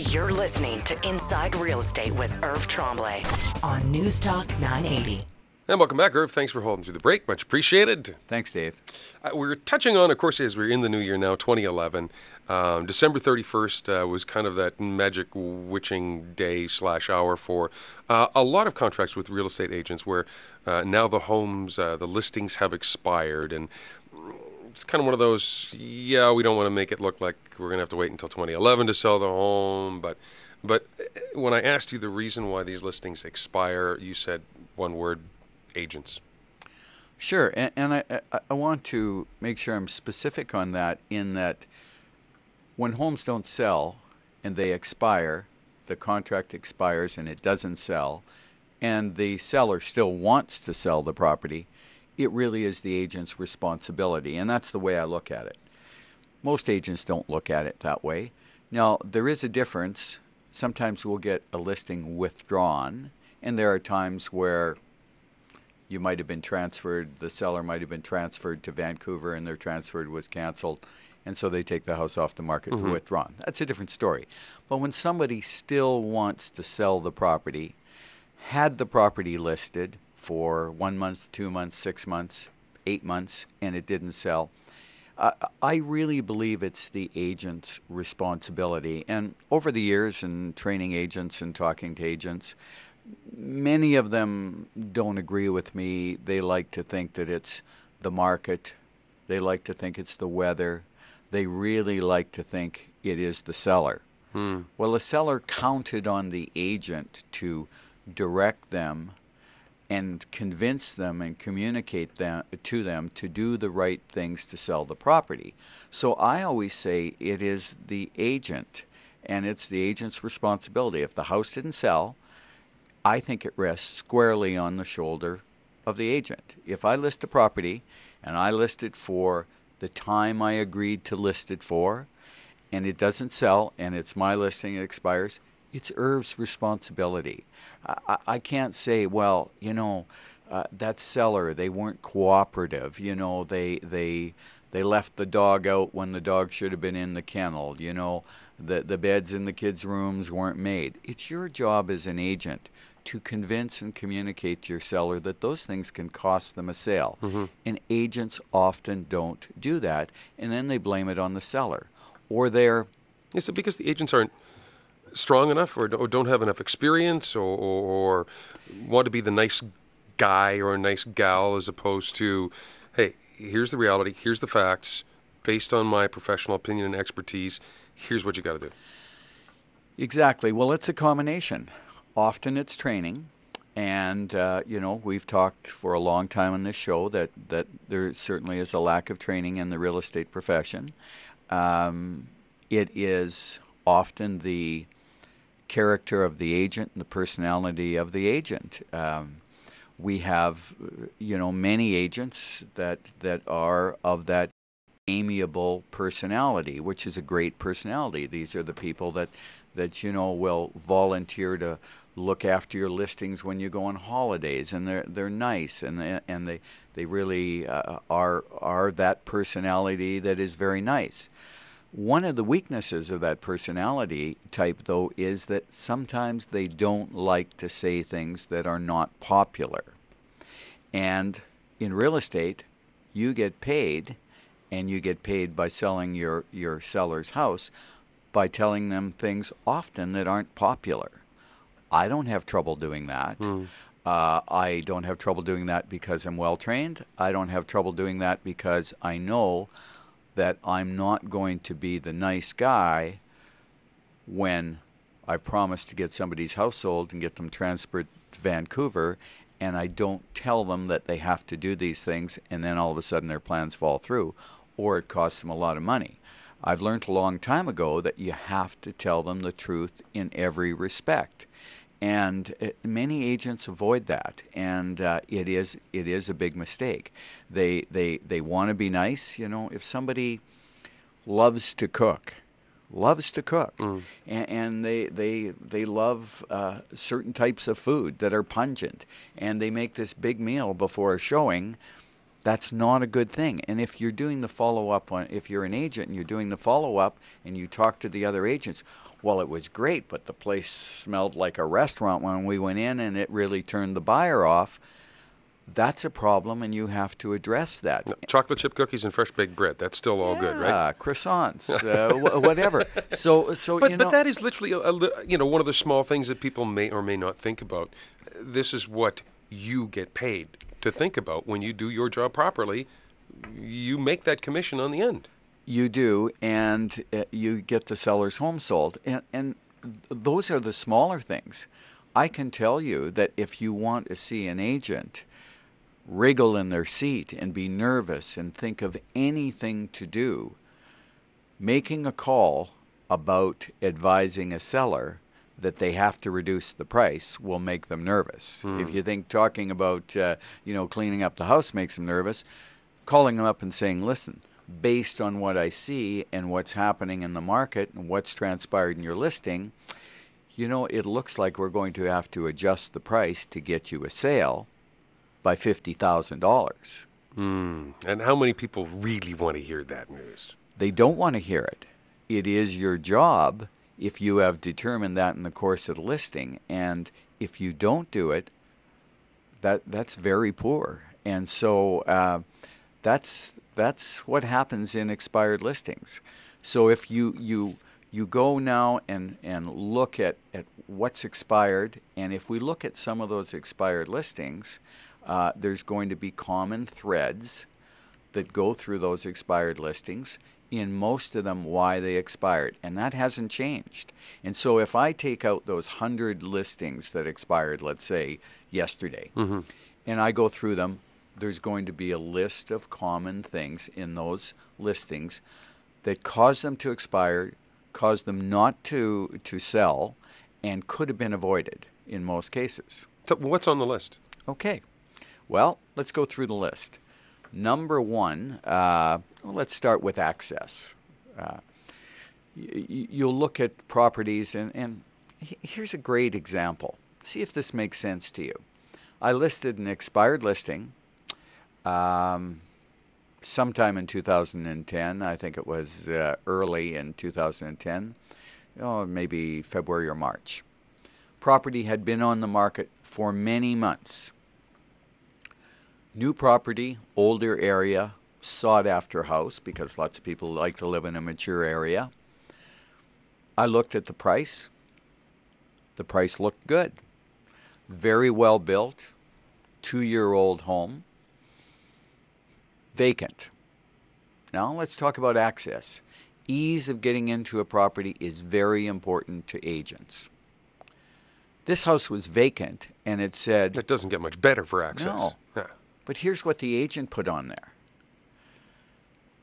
You're listening to Inside Real Estate with Irv Tremblay on Newstalk 980. And welcome back, Irv. Thanks for holding through the break. Much appreciated. Thanks, Dave. We're touching on, of course, as we're in the new year now, 2011. December 31st was kind of that magic witching day / hour for a lot of contracts with real estate agents where now the homes, the listings have expired. And it's kind of one of those, we don't want to make it look like we're going to have to wait until 2011 to sell the home. But when I asked you the reason why these listings expire, you said one word, agents. Sure, and I want to make sure I'm specific on that, in that when homes don't sell and they expire, the contract expires and it doesn't sell, and the seller still wants to sell the property, it really is the agent's responsibility, and that's the way I look at it. Most agents don't look at it that way. Now, there is a difference. Sometimes we'll get a listing withdrawn, and there are times where you might have been transferred, the seller might have been transferred to Vancouver and their transfer was canceled, and so they take the house off the market for withdrawn. That's a different story. But when somebody still wants to sell the property, had the property listed for 1 month, 2 months, 6 months, 8 months, and it didn't sell, I really believe it's the agent's responsibility. And over the years, in training agents and talking to agents, many of them don't agree with me. They like to think that it's the market. They like to think it's the weather. They really like to think it is the seller. Well, the seller counted on the agent to direct them and convince them and communicate to them to do the right things to sell the property. So I always say it is the agent, and it's the agent's responsibility. If the house didn't sell, I think it rests squarely on the shoulder of the agent. If I list a property and I list it for the time I agreed to list it for, and it doesn't sell, and it's my listing, it expires, it's Irv's responsibility. I can't say, well, that seller, they weren't cooperative. They left the dog out when the dog should have been in the kennel. The beds in the kids' rooms weren't made. It's your job as an agent to convince and communicate to your seller that those things can cost them a sale. And agents often don't do that, and then they blame it on the seller. Or they're... Is it because the agents aren't strong enough or don't have enough experience or want to be the nice guy or a nice gal as opposed to, hey, here's the reality, here's the facts, based on my professional opinion and expertise, here's what you got to do? Exactly. Well, it's a combination. Often it's training, and we've talked for a long time on this show that there certainly is a lack of training in the real estate profession. It is often the character of the agent and the personality of the agent. We have, many agents that are of that amiable personality, which is a great personality. These are the people that will volunteer to look after your listings when you go on holidays, and they're nice, and they really are that personality that is very nice. One of the weaknesses of that personality type, though, is that sometimes they don't like to say things that are not popular. And in real estate, you get paid, and you get paid by selling your seller's house by telling them things often that aren't popular. I don't have trouble doing that. I don't have trouble doing that because I'm well-trained. I don't have trouble doing that because I know that I'm not going to be the nice guy when I promise to get somebody's house sold and get them transferred to Vancouver, and I don't tell them that they have to do these things, and then all of a sudden their plans fall through, or it costs them a lot of money. I've learned a long time ago that you have to tell them the truth in every respect. And many agents avoid that, and it is a big mistake. They want to be nice. If somebody loves to cook, and they love certain types of food that are pungent, and they make this big meal before a showing, That's not a good thing. And if you're doing the follow-up if you're an agent and you're doing the follow-up and you talk to the other agents, well, it was great, but the place smelled like a restaurant when we went in and it really turned the buyer off. That's a problem, and you have to address that. No, chocolate chip cookies and fresh baked bread, that's still all good, right? Yeah, croissants, whatever. But that is literally one of the small things that people may or may not think about. This is what you get paid to think about when you do your job properly. You make that commission on the end. You do, and you get the seller's home sold. And those are the smaller things. I can tell you that if you want to see an agent wriggle in their seat and be nervous and think of anything to do, making a call about advising a seller that they have to reduce the price will make them nervous. If you think talking about cleaning up the house makes them nervous, calling them up and saying, listen, based on what I see and what's happening in the market and what's transpired in your listing, it looks like we're going to have to adjust the price to get you a sale by $50,000. And how many people really want to hear that news? They don't want to hear it. It is your job if you have determined that in the course of the listing. And if you don't do it, that's very poor. And so that's what happens in expired listings. So if you go now and look at what's expired, and if we look at some of those expired listings, there's going to be common threads that go through those expired listings, in most of them why they expired, and that hasn't changed. And so if I take out those 100 listings that expired, let's say, yesterday, and I go through them, there's going to be a list of common things in those listings that caused them to expire, caused them not to sell, and could have been avoided in most cases. So what's on the list? Okay. Well, let's go through the list. Number one, let's start with access. You'll look at properties, and here's a great example. See if this makes sense to you. I listed an expired listing sometime in 2010. I think it was early in 2010, maybe February or March. Property had been on the market for many months. New property, older area, sought-after house, because lots of people like to live in a mature area. I looked at the price. The price looked good. Very well built, 2-year-old home, vacant. Now let's talk about access. Ease of getting into a property is very important to agents. This house was vacant, and it said... That doesn't get much better for access. No. Yeah. But here's what the agent put on there.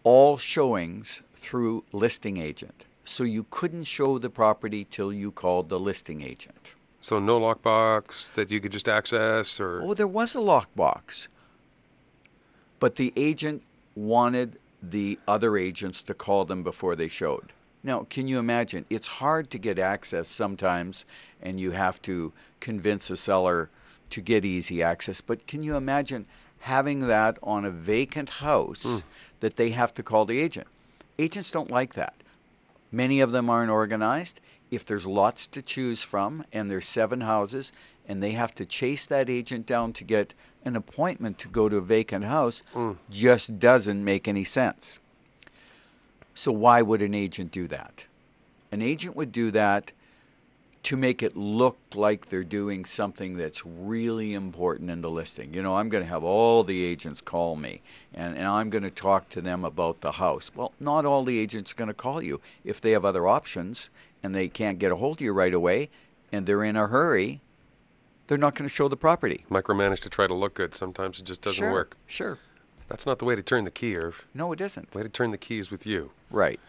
All showings through listing agent. So you couldn't show the property till you called the listing agent. So no lockbox that you could just access, or... Oh, there was a lockbox. But the agent wanted the other agents to call them before they showed. Now, can you imagine? It's hard to get access sometimes, and you have to convince a seller to get easy access. But can you imagine having that on a vacant house that they have to call the agent? Agents don't like that. Many of them aren't organized. If there's lots to choose from and there's 7 houses and they have to chase that agent down to get an appointment to go to a vacant house, just doesn't make any sense. So why would an agent do that? An agent would do that to make it look like they're doing something that's really important in the listing. I'm going to have all the agents call me, and I'm going to talk to them about the house. Well, not all the agents are going to call you. If they have other options and they can't get a hold of you right away and they're in a hurry, they're not going to show the property. Micromanage to try to look good. Sometimes it just doesn't work. Sure. That's not the way to turn the key, Irv. No, it isn't. The way to turn the key is with you. Right.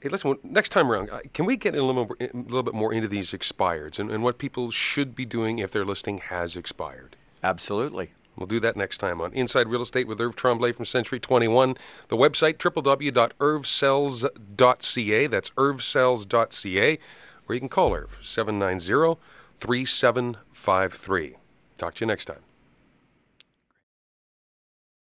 Hey, listen, next time around, can we get a little bit more into these expireds and what people should be doing if their listing has expired? Absolutely. We'll do that next time on Inside Real Estate with Irv Tremblay from Century 21. The website, www.irvsells.ca. That's irvsells.ca. Or you can call Irv, 790-3753. Talk to you next time.